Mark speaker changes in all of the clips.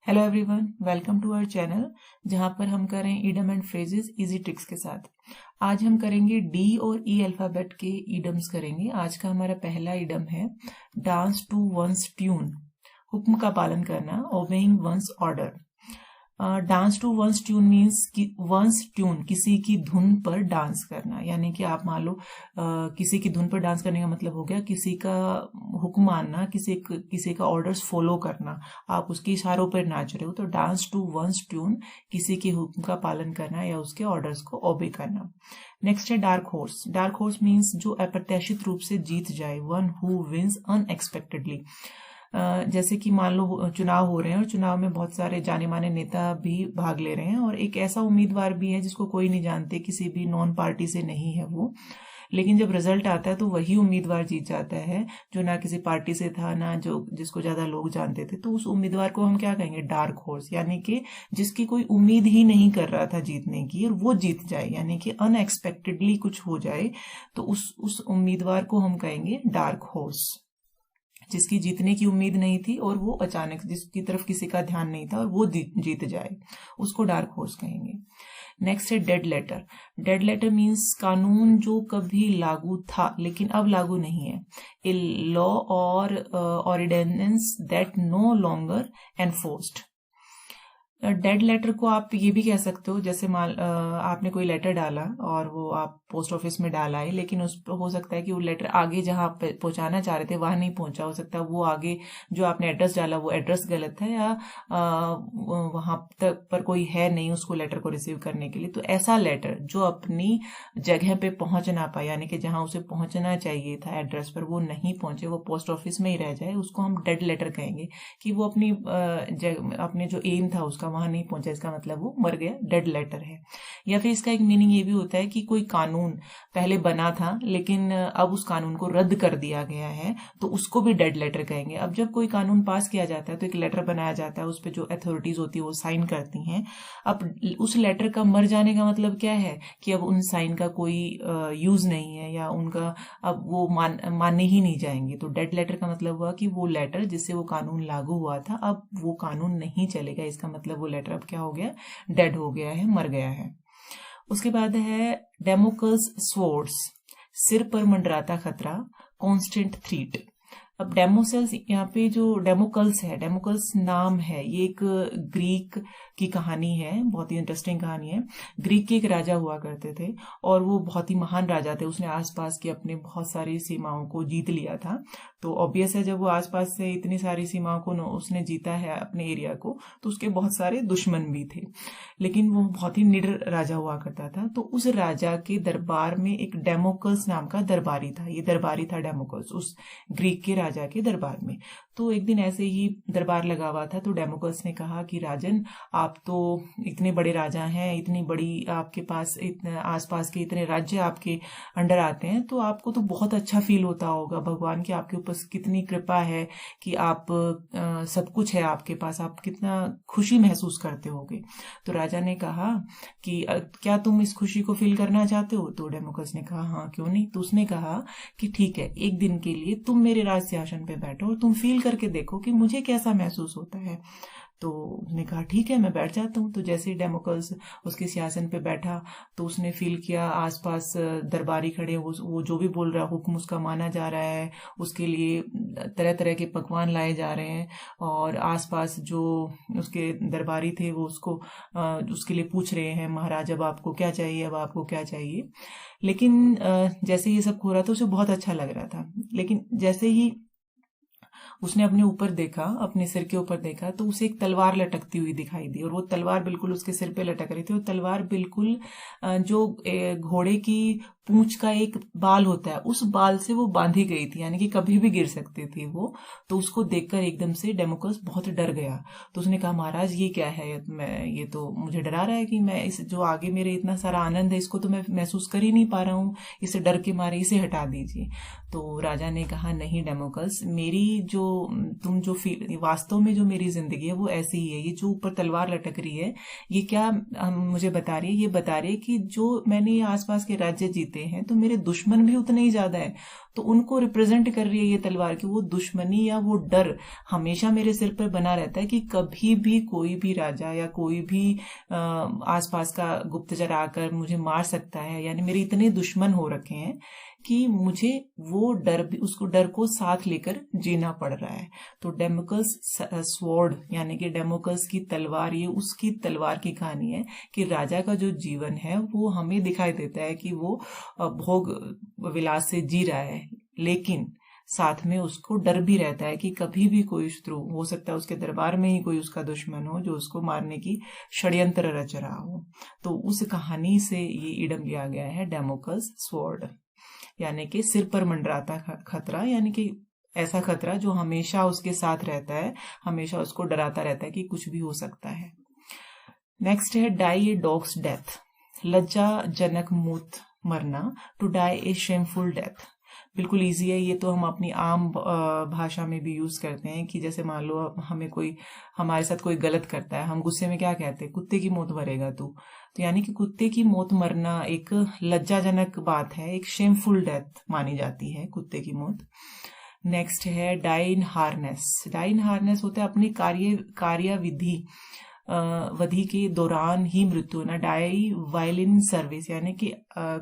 Speaker 1: Hello everyone, welcome to our channel जहां पर हम कर रहे हैं idioms and phrases easy tricks के साथ। आज हम करेंगे डी और ई अल्फाबेट के ईडम्स करेंगे। आज का हमारा पहला ईडम है डांस टू वंस ट्यून, हुक्म का पालन करना, obeying one's order. Dance to one's tune means one's tune, किसी की धुन पर डांस करना। यानी कि आप मान लो किसी की धुन पर डांस करने का मतलब हो गया किसी का हुक्म मानना, किसी का ऑर्डर्स फॉलो करना। आप उसके इशारों पर नाच रहे हो तो डांस टू वंस ट्यून, किसी के हुक्म का पालन करना या उसके ऑर्डर्स को ओबे करना। नेक्स्ट है dark horse. Dark horse means जो अप्रत्याशित रूप से जीत जाए, वन हु विंस अनएक्सपेक्टेडली। जैसे कि मान लो चुनाव हो रहे हैं और चुनाव में बहुत सारे जाने माने नेता भी भाग ले रहे हैं और एक ऐसा उम्मीदवार भी है जिसको कोई नहीं जानते, किसी भी नॉन पार्टी से नहीं है वो, लेकिन जब रिजल्ट आता है तो वही उम्मीदवार जीत जाता है जो ना किसी पार्टी से था ना जिसको ज्यादा लोग जानते थे। तो उस उम्मीदवार को हम क्या कहेंगे? Dark horse. यानी कि जिसकी कोई उम्मीद ही नहीं कर रहा था जीतने की और वो जीत जाए, यानी कि अनएक्सपेक्टेडली कुछ हो जाए, तो उस उम्मीदवार को हम कहेंगे डार्क हॉर्स। जिसकी जीतने की उम्मीद नहीं थी और वो अचानक, जिसकी तरफ किसी का ध्यान नहीं था और वो जीत जाए, उसको डार्क हॉर्स कहेंगे। नेक्स्ट है dead letter. Dead letter means कानून जो कभी लागू था लेकिन अब लागू नहीं है। ए लॉ और ordinance that no longer enforced. Dead letter को आप ये भी कह सकते हो, जैसे आपने कोई लेटर डाला और वो आप पोस्ट ऑफिस में डाला है, लेकिन उस पर हो सकता है कि वो लेटर आगे जहां पहुंचाना चाह रहे थे वहां नहीं पहुंचा। हो सकता है वो आगे जो आपने एड्रेस डाला वो एड्रेस गलत है या वहां तक पर कोई है नहीं उसको लेटर को रिसीव करने के लिए। तो ऐसा लेटर जो अपनी जगह पे पहुंच ना पाए, यानी कि जहां उसे पहुंचना चाहिए था एड्रेस पर वो नहीं पहुंचे, वो पोस्ट ऑफिस में ही रह जाए, उसको हम डेड लेटर कहेंगे। कि वो अपने जो एम था उसका वहां नहीं पहुंचा, इसका मतलब वो मर गया, डेड लेटर है। या फिर इसका एक मीनिंग ये भी होता है कि कोई कानून पहले बना था लेकिन अब उस कानून को रद्द कर दिया गया है, तो उसको भी डेड लेटर कहेंगे। अब जब कोई कानून पास किया जाता है तो एक लेटर बनाया जाता है, उस पर जो अथॉरिटीज होती है वो साइन करती हैं। अब उस लेटर का मर जाने का मतलब क्या है कि अब उन साइन का कोई यूज नहीं है या उनका अब वो मानने ही नहीं जाएंगे। तो डेड लेटर का मतलब हुआ कि वो लेटर जिससे वो कानून लागू हुआ था अब वो कानून नहीं चलेगा, इसका मतलब वो लेटर अब क्या हो गया? डेड हो गया है, मर गया है। उसके बाद है डेमोकल्स स्वॉर्ड्स, सिर पर मंडराता खतरा, कांस्टेंट थ्रीट। अब डेमोसेल्स, यहाँ पे जो डेमोकल्स है, डेमोकल्स नाम है, ये एक ग्रीक की कहानी है, बहुत ही इंटरेस्टिंग कहानी है। ग्रीक के एक राजा हुआ करते थे और वो बहुत ही महान राजा थे। उसने आसपास की अपने बहुत सारी सीमाओं को जीत लिया था। तो ऑब्वियस है जब वो आसपास से इतनी सारी सीमाओं को उसने जीता है अपने एरिया को, तो उसके बहुत सारे दुश्मन भी थे, लेकिन वो बहुत ही निडर राजा हुआ करता था। तो उस राजा के दरबार में एक डेमोकल्स नाम का दरबारी था। ये दरबारी था डेमोकल्स उस ग्रीक के राजा के दरबार में। तो एक दिन ऐसे ही दरबार लगा हुआ था तो डेमोकल्स ने कहा कि राजन, आप तो इतने बड़े राजा हैं, इतनी बड़ी आपके पास इतने आसपास के इतने राज्य आपके अंडर आते हैं, तो आपको तो बहुत अच्छा फील होता होगा, भगवान की आपके ऊपर कितनी कृपा है कि आप सब कुछ है आपके पास, आप कितना खुशी महसूस करते होगे। तो राजा ने कहा कि क्या तुम इस खुशी को फील करना चाहते हो? तो डेमोकल्स ने कहा हाँ, क्यों नहीं। तो उसने कहा कि ठीक है, एक दिन के लिए तुम मेरे राज सिंहासन पे बैठो और तुम फील करके देखो कि मुझे कैसा महसूस होता है। तो उसने कहा ठीक है, मैं बैठ जाता हूँ। तो जैसे ही डेमोकल्स उसके सिंहासन पे बैठा तो उसने फील किया आसपास दरबारी खड़े, वो जो भी बोल रहा है हुक्म उसका माना जा रहा है, उसके लिए तरह तरह के पकवान लाए जा रहे हैं और आसपास जो उसके दरबारी थे वो उसके लिए पूछ रहे हैं, महाराज अब आपको क्या चाहिए, अब आपको क्या चाहिए। लेकिन जैसे ये सब हो रहा था उसे बहुत अच्छा लग रहा था, लेकिन जैसे ही उसने अपने ऊपर देखा, अपने सिर के ऊपर देखा, तो उसे एक तलवार लटकती हुई दिखाई दी और वो तलवार बिल्कुल उसके सिर पे लटक रही थी। वो तलवार बिल्कुल जो घोड़े की पूंछ का एक बाल होता है उस बाल से वो बांधी गई थी, यानी कि कभी भी गिर सकती थी वो। तो उसको देखकर एकदम से डेमोकल्स बहुत डर गया। तो उसने कहा महाराज ये क्या है, ये तो मुझे डरा रहा है कि मैं इस जो आगे मेरे इतना सारा आनंद है इसको तो मैं महसूस कर ही नहीं पा रहा हूँ, इसे डर के मारे इसे हटा दीजिए। तो राजा ने कहा नहीं डेमोकल्स, मेरी जो तुम जो वास्तव में जो मेरी जिंदगी है वो ऐसी ही है। ये जो ऊपर तलवार लटक रही है ये क्या मुझे बता रही है? ये बता रही है कि जो मैंने ये आसपास के राज्य जीते मिलते हैं तो मेरे दुश्मन भी उतने ही ज्यादा है। तो उनको रिप्रेजेंट कर रही है ये तलवार की वो दुश्मनी या वो डर हमेशा मेरे सिर पर बना रहता है कि कभी भी कोई भी राजा या कोई भी आसपास का गुप्तचर आकर मुझे मार सकता है। यानी मेरे इतने दुश्मन हो रखे हैं कि मुझे वो डर भी उसको डर को साथ लेकर जीना पड़ रहा है। तो डेमोकस स्वॉर्ड यानी कि डेमोकस की तलवार, ये उसकी तलवार की कहानी है कि राजा का जो जीवन है वो हमें दिखाई देता है कि वो भोग विलास से जी रहा है, लेकिन साथ में उसको डर भी रहता है कि कभी भी कोई शत्रु हो सकता है, उसके दरबार में ही कोई उसका दुश्मन हो जो उसको मारने की षड्यंत्र रच रहा हो। तो उस कहानी से ये इडम लिया गया है डेमोकस स्वॉर्ड, यानी कि सिर पर मंडराता खतरा, यानी कि ऐसा खतरा जो हमेशा उसके साथ रहता है, हमेशा उसको डराता रहता है कि कुछ भी हो सकता है। नेक्स्ट है डाई ए डॉग्स डेथ, लज्जाजनक मौत मरना, to die a shameful death. बिल्कुल इजी है, ये तो हम अपनी आम भाषा में भी यूज करते हैं कि जैसे मान लो हमें कोई हमारे साथ कोई गलत करता है, हम गुस्से में क्या कहते हैं, कुत्ते की मौत मरेगा तू। तो यानी कि कुत्ते की मौत मरना एक लज्जाजनक बात है, एक शेमफुल डेथ मानी जाती है कुत्ते की मौत। नेक्स्ट है डाई इन हार्नेस। डाई इन हार्नेस होता है अपनी कार्यविधि विधि के दौरान ही मृत्यु होना। डाई वाइल इन सर्विस, यानी कि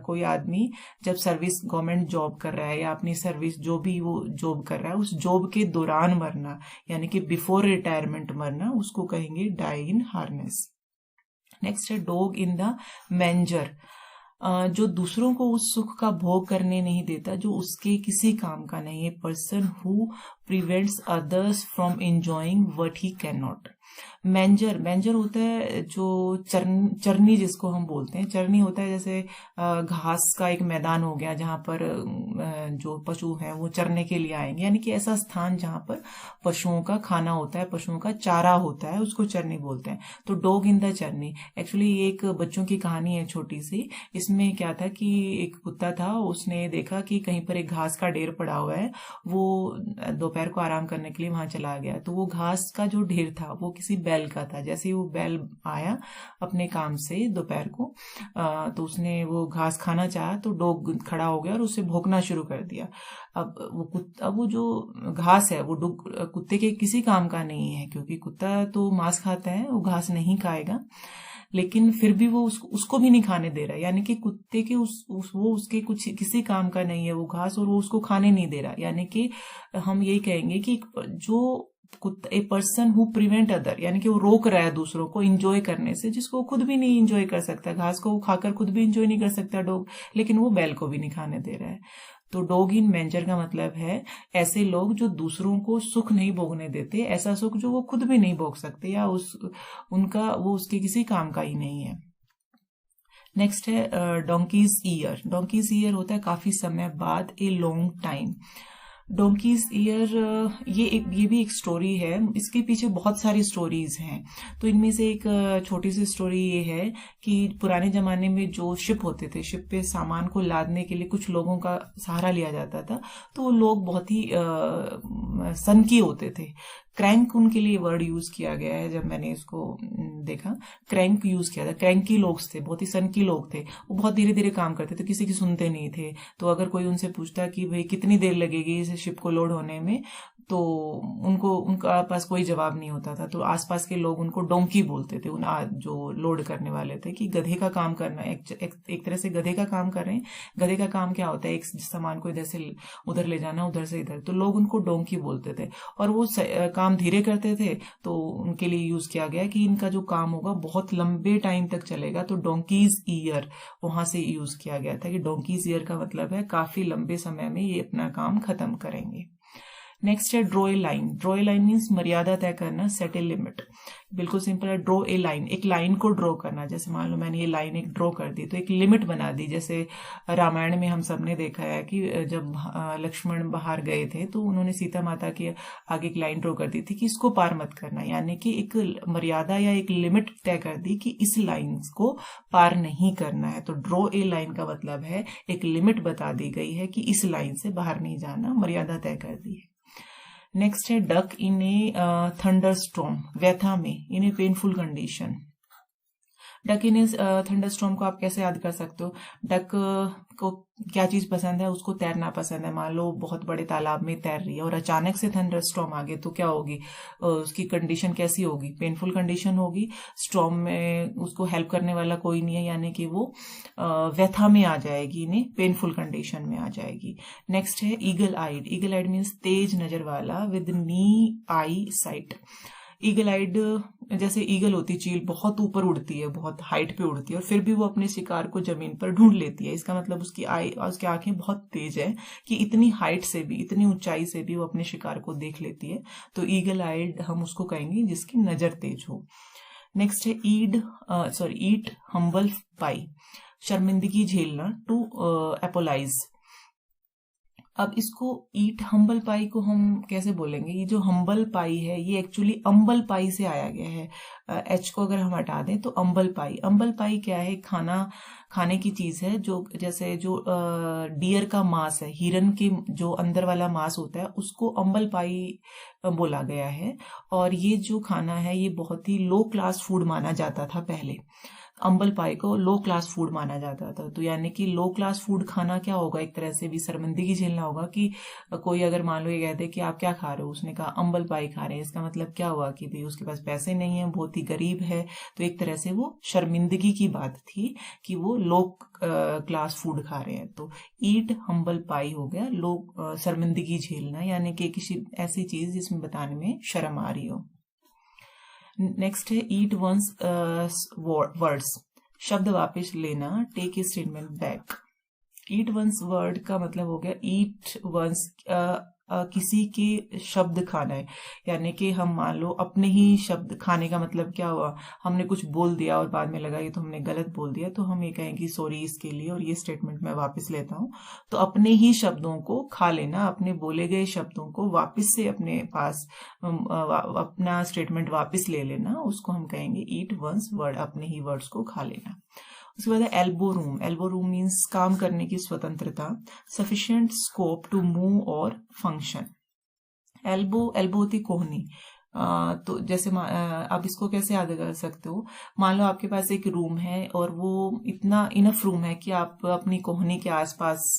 Speaker 1: कोई आदमी जब सर्विस गवर्नमेंट जॉब कर रहा है या अपनी सर्विस जो भी वो जॉब कर रहा है उस जॉब के दौरान मरना, यानी कि बिफोर रिटायरमेंट मरना, उसको कहेंगे डाई इन हार्नेस। नेक्स्ट है डॉग इन द मैंजर, जो दूसरों को उस सुख का भोग करने नहीं देता जो उसके किसी काम का नहीं है। Person who prevents others from enjoying what he can not. Manger, manger होता है जो चरनी जिसको हम बोलते हैं। चरनी होता है जैसे घास का एक मैदान हो गया जहां पर जो पशु हैं वो चरने के लिए आएंगे, यानी कि ऐसा स्थान जहां पर पशुओं का खाना होता है, पशुओं का चारा होता है, उसको चरनी बोलते हैं। तो डॉग इन द चरनी एक्चुअली ये एक बच्चों की कहानी है छोटी सी। इसमें क्या था कि एक कुत्ता था, उसने देखा कि कहीं पर एक घास का ढेर पड़ा हुआ है, वो दोपहर को आराम करने के लिए वहां चला गया। तो वो घास का जो ढेर था वो किसी बैल का था। जैसे ही वो बैल आया अपने काम से दोपहर को तो उसने वो घास खाना चाहा तो डॉग खड़ा हो गया और उसे भौंकना शुरू कर दिया। अब वो जो घास है वो कुत्ते के किसी काम का नहीं है, क्योंकि कुत्ता तो मांस खाता है, वो घास नहीं खाएगा, लेकिन फिर भी वो उसको भी नहीं खाने दे रहा है। यानी कि कुत्ते के वो उसके कुछ किसी काम का नहीं है वो घास, और वो उसको खाने नहीं दे रहा। यानी कि हम यही कहेंगे कि जो a person who prevent other, यानी कि वो रोक रहा है दूसरों को इंजॉय करने से, जिसको खुद भी नहीं इंजॉय कर सकता। घास को वो खाकर खुद भी इंजॉय नहीं कर सकता डॉग, लेकिन वो बैल को भी नहीं खाने दे रहा है। तो डॉग इन मैंजर का मतलब है ऐसे लोग जो दूसरों को सुख नहीं भोगने देते, ऐसा सुख जो वो खुद भी नहीं भोग सकते या वो उसके किसी काम का ही नहीं है। नेक्स्ट है डोंकीज ईयर। डोंकीज ईयर होता है काफी समय बाद, a long time. Donkey's year ये भी एक स्टोरी है, इसके पीछे बहुत सारी स्टोरीज हैं। तो इनमें से एक छोटी सी स्टोरी ये है कि पुराने जमाने में जो शिप होते थे, शिप पे सामान को लादने के लिए कुछ लोगों का सहारा लिया जाता था। तो वो लोग बहुत ही सनकी होते थे। क्रैंक उनके लिए वर्ड यूज किया गया है, जब मैंने इसको देखा क्रैंक यूज किया था। क्रैंकी लोग थे, बहुत ही सनकी लोग थे, वो बहुत धीरे धीरे काम करते थे, किसी की सुनते नहीं थे। तो अगर कोई उनसे पूछता कि भाई कितनी देर लगेगी इस शिप को लोड होने में, तो उनका पास कोई जवाब नहीं होता था। तो आसपास के लोग उनको डोंकी बोलते थे, जो लोड करने वाले थे, कि गधे का काम करना। एक तरह से गधे का काम कर रहे हैं। गधे का काम क्या होता है, एक सामान को इधर से उधर ले जाना, उधर से इधर। तो लोग उनको डोंकी बोलते थे और वो काम धीरे करते थे, तो उनके लिए यूज किया गया कि इनका जो काम होगा बहुत लंबे टाइम तक चलेगा। तो डोंकीज ईयर वहां से यूज किया गया था कि डोंकीज ईयर का मतलब है काफी लंबे समय में ये अपना काम खत्म करेंगे। नेक्स्ट है draw a line. Draw a line means मर्यादा तय करना, सेट ए लिमिट। बिल्कुल सिंपल है, ड्रॉ ए लाइन, एक लाइन को ड्रॉ करना। जैसे मान लो मैंने ये लाइन एक ड्रॉ कर दी तो एक लिमिट बना दी। जैसे रामायण में हम सबने देखा है कि जब लक्ष्मण बाहर गए थे तो उन्होंने सीता माता के आगे एक लाइन ड्रॉ कर दी थी कि इसको पार मत करना, यानी कि एक मर्यादा या एक लिमिट तय कर दी कि इस लाइन को पार नहीं करना है। तो ड्रॉ ए लाइन का मतलब है एक लिमिट बता दी गई है कि इस लाइन से बाहर नहीं जाना, मर्यादा तय कर दी है। नेक्स्ट है डक इन ए थंडर स्टॉर्म, व्यथा में, इन ए पेनफुल कंडीशन। डक इन थंडरस्टॉर्म को आप कैसे याद कर सकते हो? डक को क्या चीज पसंद है? उसको तैरना पसंद है। मान लो बहुत बड़े तालाब में तैर रही है और अचानक से थंडरस्टॉर्म आ गई तो क्या होगी? उसकी कंडीशन कैसी होगी? पेनफुल कंडीशन होगी। स्टॉर्म में उसको हेल्प करने वाला कोई नहीं है, यानी कि वो व्यथा में आ जाएगी, नहीं पेनफुल कंडीशन में आ जाएगी। नेक्स्ट है eagle eyed. Eagle eyed means तेज नजर वाला, with keen eye sight. Eagle eyed, जैसे ईगल होती चील, बहुत ऊपर उड़ती है, बहुत हाइट पे उड़ती है और फिर भी वो अपने शिकार को जमीन पर ढूंढ लेती है। इसका मतलब उसकी आंखें बहुत तेज है कि इतनी हाइट से भी, इतनी ऊंचाई से भी वो अपने शिकार को देख लेती है। तो ईगल आइड हम उसको कहेंगे जिसकी नजर तेज हो। नेक्स्ट है ईट हम्बल पाई। शर्मिंदगी झेलना, टू एपोलाइज। अब इसको ईट हम्बल पाई को हम कैसे बोलेंगे? ये जो हम्बल पाई है ये एक्चुअली अंबल पाई से आया गया है। एच को अगर हम हटा दें तो अंबल पाई। अंबल पाई क्या है? खाने की चीज है जो, जैसे जो डियर का मांस है, हिरन के जो अंदर वाला मांस होता है उसको अंबल पाई बोला गया है। और ये जो खाना है ये बहुत ही लो क्लास फूड माना जाता था पहले। अंबल पाई को लो क्लास फूड माना जाता था। तो यानी कि लो क्लास फूड खाना क्या होगा? एक तरह से भी शर्मिंदगी झेलना होगा कि कोई अगर मान लो ये कहते कि आप क्या खा रहे हो, उसने कहा अंबल पाई खा रहे हैं, इसका मतलब क्या हुआ कि भाई उसके पास पैसे नहीं है, बहुत ही गरीब है। तो एक तरह से वो शर्मिंदगी की बात थी कि वो लो क्लास फूड खा रहे हैं। तो ईट हम्बल पाई हो गया लो शर्मिंदगी झेलना, यानी कि किसी ऐसी चीज जिसमें बताने में शर्म आ रही हो। नेक्स्ट है ईट वंस वर्ड्स। शब्द वापस लेना, take a statement back. Eat one's word का मतलब हो गया ईट वंस किसी के शब्द खाना है, यानी कि हम मान लो अपने ही शब्द खाने का मतलब क्या हुआ? हमने कुछ बोल दिया और बाद में लगा ये तो हमने गलत बोल दिया, तो हम ये कहेंगे सॉरी इसके लिए और ये स्टेटमेंट मैं वापस लेता हूँ। तो अपने ही शब्दों को खा लेना, अपने बोले गए शब्दों को वापस से अपने पास अपना स्टेटमेंट वापस ले लेना, उसको हम कहेंगे ईट वंस वर्ड, अपने ही वर्ड्स को खा लेना। उसके बाद है elbow room. Elbow room means काम करने की स्वतंत्रता, सफिशिएंट स्कोप टू मूव और फंक्शन। एल्बो होती कोहनी। तो जैसे आप इसको कैसे याद कर सकते हो? मान लो आपके पास एक रूम है और वो इतना इनफ रूम है कि आप अपनी कोहनी के आसपास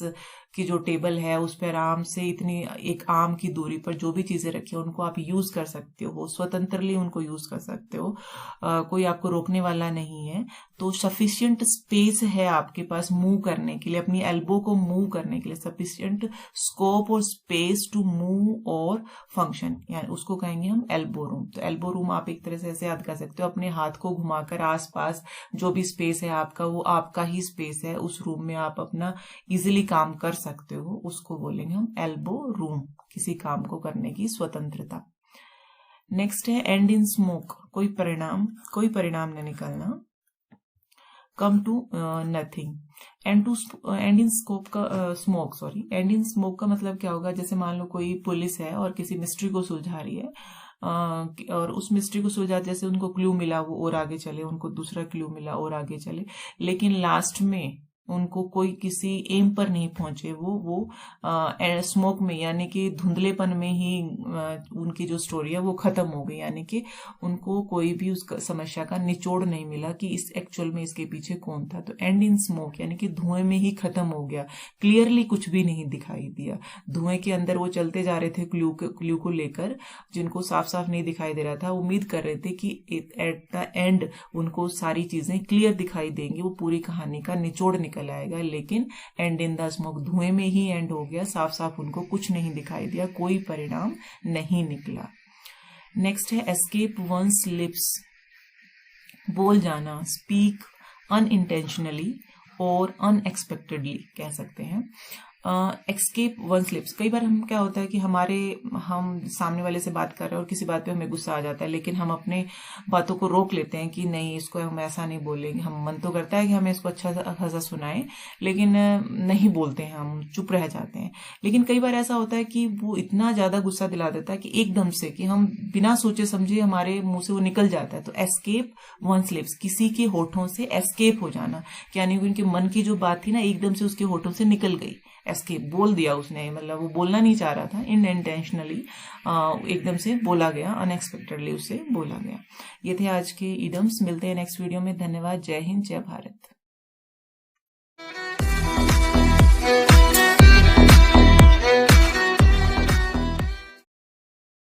Speaker 1: की जो टेबल है उस पर आराम से इतनी एक आर्म की दूरी पर जो भी चीजें रखी है उनको आप यूज कर सकते हो, स्वतंत्रली उनको यूज कर सकते हो, कोई आपको रोकने वाला नहीं है। तो सफिशिएंट स्पेस है आपके पास मूव करने के लिए, अपनी एल्बो को मूव करने के लिए, सफिशिएंट स्कोप और स्पेस टू मूव और फंक्शन, यानी उसको कहेंगे हम एल्बो रूम। तो एल्बो रूम आप एक तरह से ऐसे याद कर सकते हो, अपने हाथ को घुमाकर आसपास जो भी स्पेस है आपका वो आपका ही स्पेस है, उस रूम में आप अपना इजिली काम कर सकते हो, उसको बोलेंगे हम एल्बो रूम, किसी काम को करने की स्वतंत्रता। नेक्स्ट है एंड इन स्मोक। कोई परिणाम न निकलना, come to nothing. And in scope का एंड इन स्मोक का मतलब क्या होगा? जैसे मान लो कोई पुलिस है और किसी मिस्ट्री को सुलझा रही है, और उस मिस्ट्री को सुलझा, जैसे उनको क्लू मिला वो और आगे चले, उनको दूसरा क्लू मिला और आगे चले, लेकिन लास्ट में उनको कोई किसी एम पर नहीं पहुंचे, वो स्मोक में यानी कि धुंधलेपन में ही उनकी जो स्टोरी है वो खत्म हो गई, यानी कि उनको कोई भी उस समस्या का निचोड़ नहीं मिला कि इस एक्चुअल में इसके पीछे कौन था। तो एंड इन स्मोक यानी कि धुएं में ही खत्म हो गया, क्लियरली कुछ भी नहीं दिखाई दिया। धुएं के अंदर वो चलते जा रहे थे क्लू को लेकर, जिनको साफ साफ नहीं दिखाई दे रहा था, उम्मीद कर रहे थे कि एट द एंड उनको सारी चीजें क्लियर दिखाई देंगी, वो पूरी कहानी का निचोड़ निकल आएगा, लेकिन एंड इन द स्मोक धुएं में ही एंड हो गया, साफ साफ उनको कुछ नहीं दिखाई दिया, कोई परिणाम नहीं निकला। नेक्स्ट है एस्केप वंस लिप्स। बोल जाना, स्पीक अनइंटेंशनली और अनएक्सपेक्टेडली कह सकते हैं। एक्सकेप वंस लिप्स, कई बार हम क्या होता है कि हम सामने वाले से बात कर रहे हैं और किसी बात पे हमें गुस्सा आ जाता है, लेकिन हम अपने बातों को रोक लेते हैं कि नहीं इसको हम ऐसा नहीं बोलेंगे। हम मन तो करता है कि हमें इसको अच्छा खासा सुनाए, लेकिन नहीं बोलते हैं, हम चुप रह जाते हैं। लेकिन कई बार ऐसा होता है कि वो इतना ज्यादा गुस्सा दिला देता है कि एकदम से कि हम बिना सोचे समझे हमारे मुंह से वो निकल जाता है। तो एस्केप वंस लिप्स, किसी के होठों से एस्केप हो जाना, यानी उनके मन की जो बात थी ना एकदम से उसके होठों से निकल गई, एस्केप बोल दिया उसने, मतलब वो बोलना नहीं चाह रहा था, इनइंटेंशनली एकदम से बोला गया, अनएक्सपेक्टेडली उससे बोला गया। ये थे आज के इडम्स। मिलते हैं नेक्स्ट वीडियो में। धन्यवाद। जय हिंद, जय भारत।